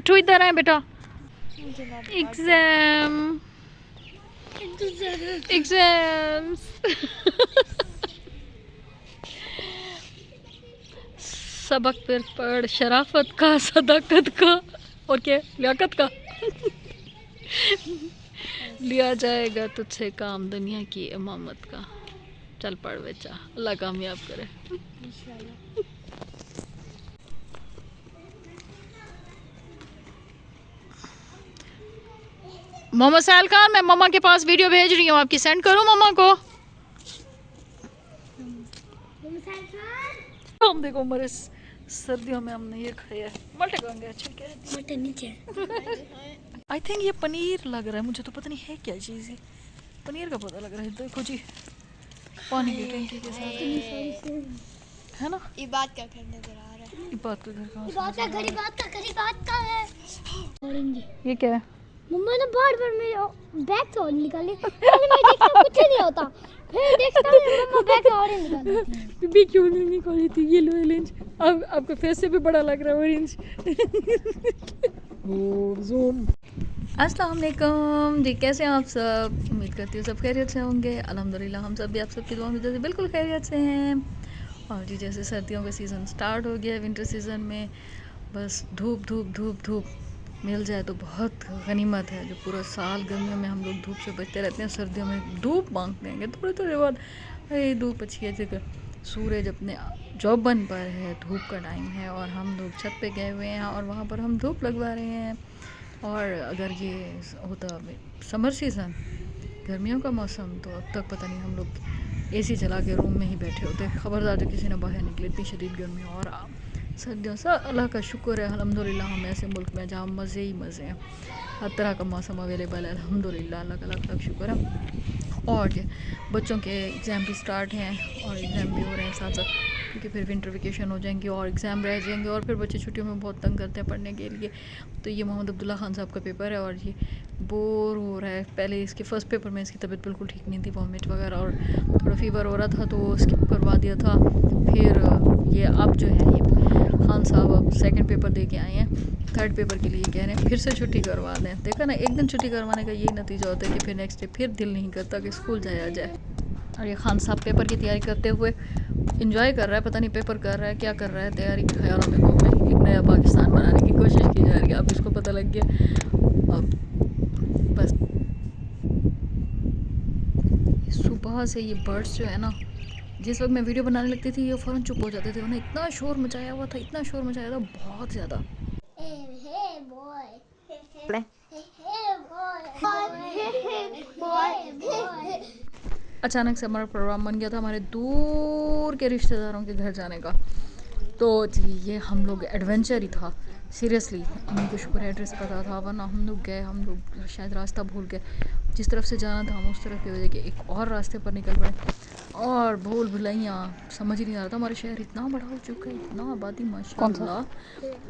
मिठू इधर है बेटा। एग्जाम एग्जाम्स सबक फिर पढ़ शराफत का, सदाकत का और क्या लियाकत का लिया जाएगा तुझसे काम दुनिया की इमामत का। चल पढ़ बच्चा, अल्लाह कामयाब करे। मोहम्मद साहिल खान, मैं मम्मा के पास वीडियो भेज रही हूँ, आपकी सेंड करूँ मम्मा को? हम देखो हमारे सर्दियों में हमने ये खाया है मटर गंगे। अच्छा क्या है मटर नीचे आई थिंक ये पनीर लग रहा है मुझे, तो पता नहीं है क्या चीज़ है। पनीर का पता लग रहा है। देखो जी पानी की टंकी के साथ है ना। ये बात क्या करने नजर आ रहा है? ये बात का घर कहाँ बात का है। ये क्या है? मम्मा ने बार मेरे बैग से और निकाली। पहले मैं देखता कुछ नहीं होता, फिर देखता हूँ मम्मा बैग से और निकालती है। बीबी क्यों नहीं निकाली थी? ये लो ऑरेंज, अब आपके फेस से भी बड़ा लग रहा है ऑरेंज। ज़ूम। अस्सलाम वालेकुम जी, कैसे हैं आप सब? उम्मीद करती हूँ सब खैरियत से होंगे। अल्हम्दुलिल्लाह हम सब भी आप सबकी दुआ में जैसे बिल्कुल खैरियत से हैं। और जी जैसे सर्दियों का सीज़न स्टार्ट हो गया है, विंटर सीज़न में बस धूप धूप धूप धूप मिल जाए तो बहुत गनीमत है। जो पूरा साल गर्मियों में हम लोग धूप से बचते रहते हैं, सर्दियों में धूप मांगते हैं थोड़ी थोड़ी बहुत अरे धूप अच्छी है जगह। सूरज अपने जौबन पर है, धूप का टाइम है और हम लोग छत पे गए हुए हैं और वहाँ पर हम धूप लगवा रहे हैं। और अगर ये होता समर सीज़न, गर्मियों का मौसम, तो अब तक पता नहीं हम लोग एसी चला के रूम में ही बैठे होते। खबरदार जो किसी ने बाहर निकले, इतनी शदीद गर्मी। और सर्दियों से अल्लाह का शुक्र है अल्हम्दुलिल्लाह हम ऐसे मुल्क में जहाँ मज़े ही मज़े हैं, हर तरह का मौसम अवेलेबल है अल्हम्दुलिल्लाह, अल्लाह का लाख लाख शुक्र है। और ये बच्चों के एग्ज़ाम भी स्टार्ट हैं और एग्ज़ाम भी हो रहे हैं साथ साथ, क्योंकि फिर विंटर वेकेशन हो जाएंगे और एग्ज़ाम रह जाएंगे और फिर बच्चे छुट्टियों में बहुत तंग करते हैं पढ़ने के लिए। तो ये मोहम्मद अब्दुल्ला खान साहब का पेपर है और ये बोर हो रहा है। पहले इसके फ़र्स्ट पेपर में इसकी तबीयत बिल्कुल ठीक नहीं थी, वॉमिट वगैरह और थोड़ा फीवर हो रहा था तो स्किप करवा दिया था। फिर ये अब जो है ये खान साहब अब सेकंड पेपर दे के आए हैं, थर्ड पेपर के लिए कह रहे हैं फिर से छुट्टी करवा दें। देखा ना, एक दिन छुट्टी करवाने का यही नतीजा होता है कि फिर नेक्स्ट डे फिर दिल नहीं करता कि स्कूल जाया जाए। और ये खान साहब पेपर की तैयारी करते हुए इंजॉय कर रहा है, पता नहीं पेपर कर रहा है क्या कर रहा है, तैयारी के ख्यालों में गुम है। एक नया पाकिस्तान बनाने की कोशिश की जा रही है, अब इसको पता लग गया। अब बस सुबह से ये बर्ड्स जो है ना, जिस वक्त मैं वीडियो बनाने लगती थी ये फ़ौरन चुप हो जाते थे। उन्हें इतना शोर मचाया हुआ था, इतना शोर मचाया था, बहुत ज़्यादा। अचानक से हमारा प्रोग्राम बन गया था हमारे दूर के रिश्तेदारों के घर जाने का। तो जी ये हम लोग एडवेंचर ही था सीरियसली। अम्मी को शुक्र है एड्रेस पता था, वरना हम लोग गए, हम लोग शायद रास्ता भूल गए। जिस तरफ से जाना था हम उस तरफ की वजह के एक और रास्ते पर निकल पड़े और भूल भुलैया समझ ही नहीं आ रहा था। हमारा शहर इतना बड़ा हो चुका है, इतना आबादी माशाल्लाह,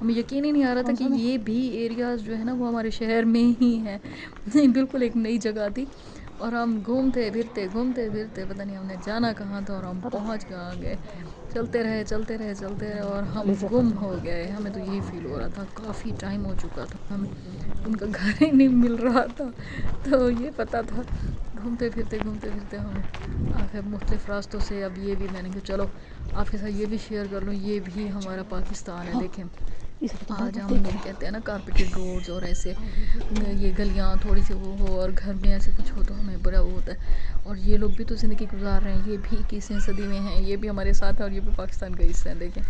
हमें यकीन ही नहीं आ रहा था कि ये भी एरियाज़ जो है ना वो हमारे शहर में ही है। बिल्कुल एक नई जगह थी और हम घूमते फिरते पता नहीं हमने जाना कहाँ था और हम पहुँच कहाँ गए। चलते रहे और हम गुम हो गए। हमें तो यही फील हो रहा था, काफ़ी टाइम हो चुका था, हमें उनका घर ही नहीं मिल रहा था। तो ये पता था घूमते फिरते हम आखिर मुख्तलिफ़ रास्तों से। अब ये भी मैंने कहा चलो आपके साथ ये भी शेयर कर लूँ, ये भी हमारा पाकिस्तान है। देखें आज हम लोग कहते हैं ना कारपेटेड रोड्स और ऐसे ये गलियाँ थोड़ी सी वो हो और घर में ऐसे कुछ हो तो हमें बड़ा वो होता है। और ये लोग भी तो ज़िंदगी गुजार रहे हैं, ये भी 21वीं सदी में हैं, ये भी हमारे साथ है और ये भी पाकिस्तान का हिस्सा है। देखें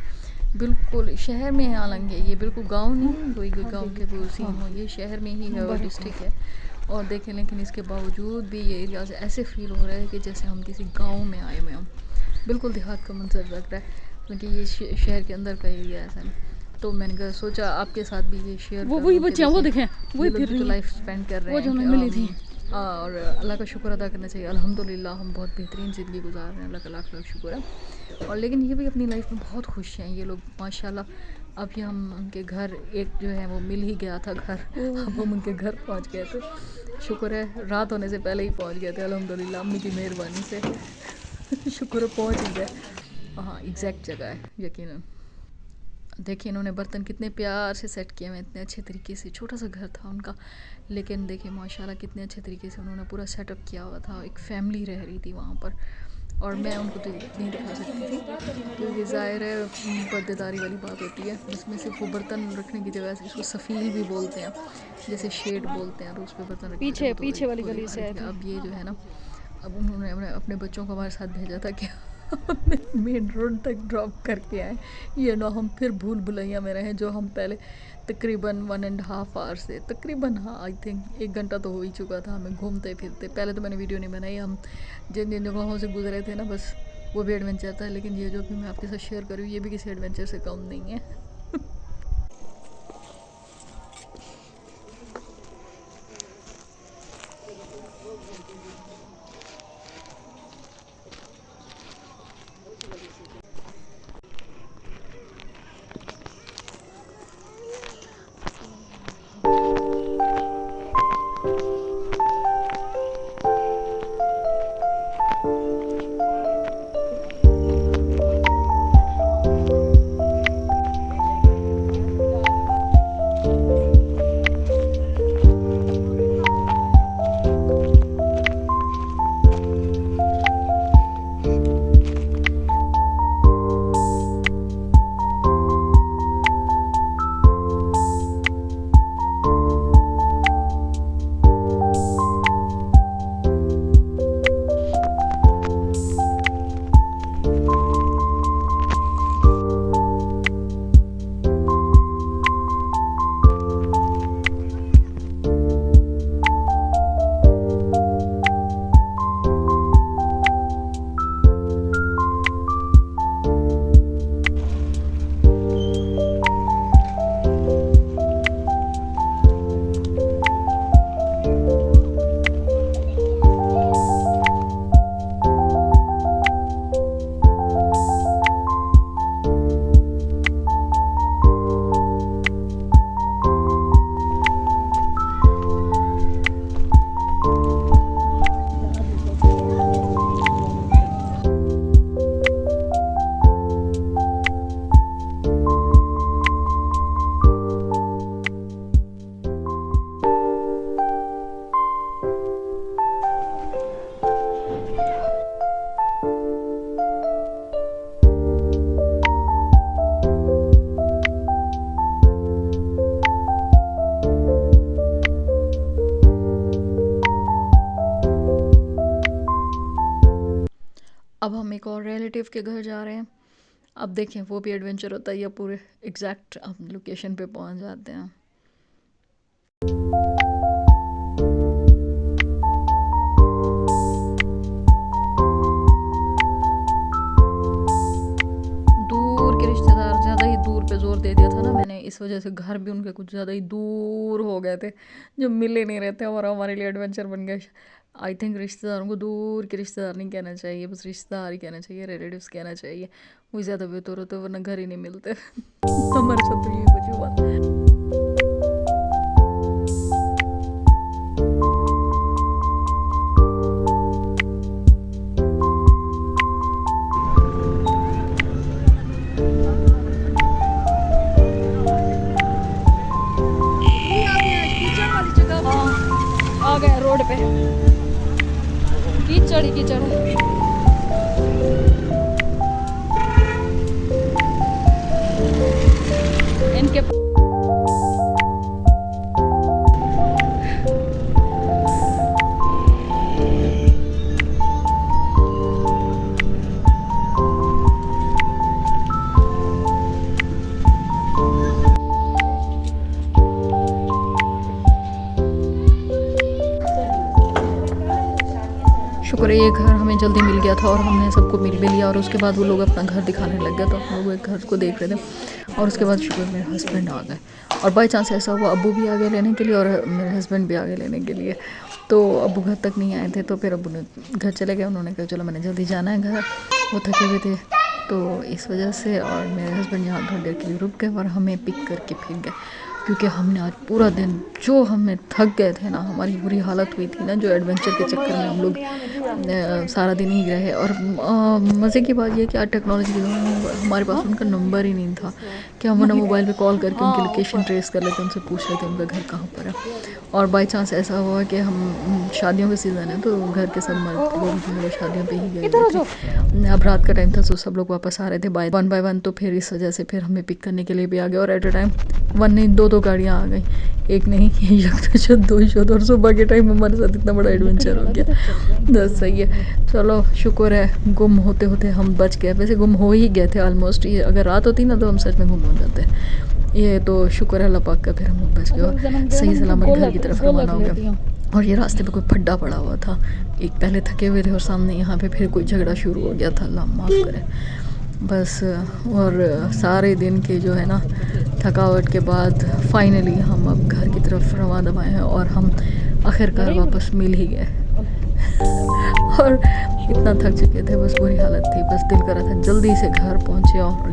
बिल्कुल शहर में है, हालांकि ये बिल्कुल गांव नहीं, कोई गांव के वो सीन हो, ये शहर में ही है और डिस्ट्रिक्ट है। और देखें लेकिन इसके बावजूद भी ये एरियाज ऐसे फ़ील हो रहा है कि जैसे हम किसी गाँव में आए हुए हम, बिल्कुल देहात का मंजर लग रहा है, क्योंकि ये शहर के अंदर का एरिया ऐसा नहीं। तो मैंने सोचा आपके साथ भी ये शेयर वो वही बच्चियाँ वो देखें वही फिर तो लाइफ स्पेंड कर रहे हैं, वो जो हमें मिली थी। और अल्लाह का शुक्र अदा करना चाहिए। अल्हम्दुलिल्लाह हम बहुत बेहतरीन ज़िंदगी गुजार रहे हैं, अल्लाह का लाख लाख शुक्र है। और लेकिन ये भी अपनी लाइफ में बहुत खुश हैं ये लोग माशाल्लाह। अभी हम उनके घर एक जो है वो मिल ही गया था घर, अब हम उनके घर पहुंच गए थे। शुक्र है रात होने से पहले ही पहुंच गए थे अल्हम्दुलिल्लाह, अम्मी की मेहरबानी से। शुक्र है पहुंच ही गए। हाँ एग्जैक्ट जगह है यकीनन, देखिए इन्होंने बर्तन कितने प्यार से सेट किए हुए, इतने अच्छे तरीके से। छोटा सा घर था उनका, लेकिन देखिए माशाल्लाह कितने अच्छे तरीके से उन्होंने पूरा सेटअप किया हुआ था। एक फैमिली रह रही थी वहाँ पर, और मैं उनको तो नहीं दिखा सकती थी क्योंकि ज़ाहिर है पर्देदारी वाली बात होती है, जिसमें सिर्फ वो बर्तन रखने की जगह से, इसको सफ़ील भी बोलते हैं, जैसे शेड बोलते हैं, और उस पर बर्तन रखने पीछे तो पीछे वाली उसको गली दिखा से रही आए थी। थे। अब ये जो है ना, अब उन्होंने अपने बच्चों को हमारे साथ भेजा था कि मेन रोड तक ड्रॉप करके आए, ये ना हम फिर भूल भुलैया में रहें, जो हम पहले तकरीबन 1.5 आवर से, तकरीबन हाँ आई थिंक 1 घंटा तो हो ही चुका था हमें घूमते फिरते। पहले तो मैंने वीडियो नहीं बनाई, हम जिन जिन जगहों से गुजरे थे ना, बस वो भी एडवेंचर था, लेकिन ये जो भी मैं आपके साथ शेयर कर रही हूँ ये भी किसी एडवेंचर से कम नहीं है। अब हम एक और रिलेटिव के घर जा रहे हैं। अब देखें वो भी एडवेंचर होता है या पूरे एग्जैक्ट हम लोकेशन पे पहुंच जाते हैं। दूर के रिश्तेदार, ज़्यादा ही दूर पे जोर दे दिया था ना मैंने, इस वजह से घर भी उनके कुछ ज़्यादा ही दूर हो गए थे, जो मिले नहीं रहते और हमारे लिए एडवेंचर बन गए। आई थिंक रिश्तेदारों को दूर के रिश्तेदार नहीं कहना चाहिए, बस रिश्तेदार ही कहना चाहिए, रिलेटिव्स कहना चाहिए, वो ज़्यादा बेहतर होते, वरना घर ही नहीं मिलते। हमारे साथ तो यही कुछ हुआ। आ गए रोड पे, कीचड़ ही कीचड़ है। इनके शुक्र है ये घर हमें जल्दी मिल गया था और हमने सबको मिल भी लिया, और उसके बाद वो लोग अपना घर दिखाने लग गए, तो हम लोग एक घर को देख रहे थे, और उसके बाद शुक्र मेरे हस्बैंड आ गए, और बाई चांस ऐसा हुआ अब्बू भी आ गए लेने के लिए और मेरे हस्बैंड भी आ गए लेने के लिए। तो अब्बू घर तक नहीं आए थे, तो फिर अब्बू ने घर चले गए, उन्होंने कहा चलो मैंने जल्दी जाना है घर, वो थके हुए थे तो इस वजह से, और मेरे हस्बैंड यहाँ थोड़ी देर के लिए रुक गए और हमें पिक करके फिर गए। क्योंकि हमने आज पूरा दिन जो हमें थक गए थे ना, हमारी बुरी हालत हुई थी ना, जो एडवेंचर के चक्कर में हम लोग सारा दिन ही रहे। और मज़े की बात यह कि आज टेक्नोलॉजी के ज़माने में हमारे पास उनका नंबर ही नहीं था कि हम उन्हें मोबाइल पे कॉल करके उनकी लोकेशन ट्रेस कर लेते, उनसे पूछ लेते उनका घर कहाँ पर है। और बाई चांस ऐसा हुआ कि हम शादियों का सीज़न है तो घर के सब मर्द लोग जो है वो शादियों पे ही गए थे। अब रात का टाइम था तो सब लोग वापस आ रहे थे वन बाय वन, तो फिर इस वजह से फिर हमें पिक करने के लिए भी आ गए। और एट अ टाइम वन नहीं दो गाड़ियाँ आ गई, एक नहीं दो ही शोध। और सुबह के टाइम हमारे साथ इतना बड़ा एडवेंचर हो गया। बस सही है, चलो शुक्र है गुम होते होते हम बच गए। वैसे गुम हो ही गए थे ऑलमोस्ट, ये अगर रात होती ना तो हम सच में गुम हो जाते। ये तो शुक्र है अल्लाह पाक का, फिर हम लोग बच गए और सही सलामत घर की तरफ रवाना हो गया। और ये रास्ते पे कोई फड्डा पड़ा हुआ था, एक पहले थके हुए थे और सामने यहाँ पे फिर कोई झगड़ा शुरू हो गया था, अल्लाह माफ़ करे। बस और सारे दिन के जो है ना थकावट के बाद फाइनली हम अब घर की तरफ रवाना हुए हैं और हम आखिरकार वापस मिल ही गए। और इतना थक चुके थे, बस बुरी हालत थी, बस दिल कर रहा था जल्दी से घर पहुँचे। और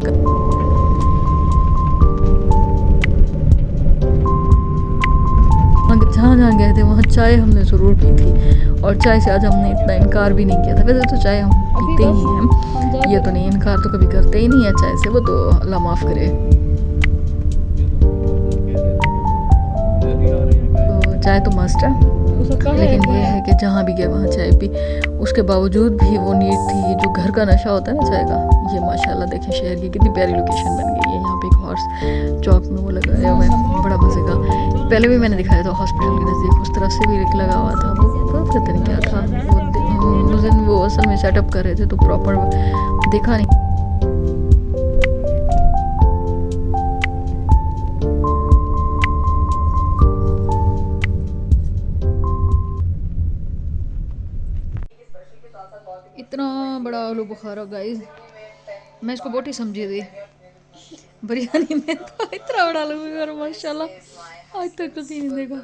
जहाँ गए थे वहाँ चाय हमने ज़रूर पी थी, और चाय से आज हमने इतना इनकार भी नहीं किया था। वैसे तो चाय हम पीते ही हैं, ये तो नहीं, इनकार तो कभी करते ही नहीं है चाय से, वो तो अल्लाह माफ़ करे। तो चाय तो मस्ट है, लेकिन ये है कि जहाँ भी गए वहाँ चाय पी। उसके बावजूद भी वो नीट थी, ये जो घर का नशा होता है ना चाय का। ये माशाल्लाह देखें शहर की कितनी प्यारी लोकेशन बन गई है। यहाँ पे एक हॉर्स चौक में वो लगाया हुआ है, बड़ा मज़े का। पहले भी मैंने दिखाया था हॉस्पिटल के नज़दीक, उस तरफ से भी एक लगा हुआ था, वो पता नहीं क्या था। वो उस दिन वो असल में सेटअप कर रहे थे तो प्रॉपर देखा नहीं। इतना बड़ा आलू बुखारा गाइस, मैं इसको बोटी समझी थी बिरयानी में, तो इतना बड़ा आलू बुखारा माशाल्लाह आज तक कभी नहीं देखा।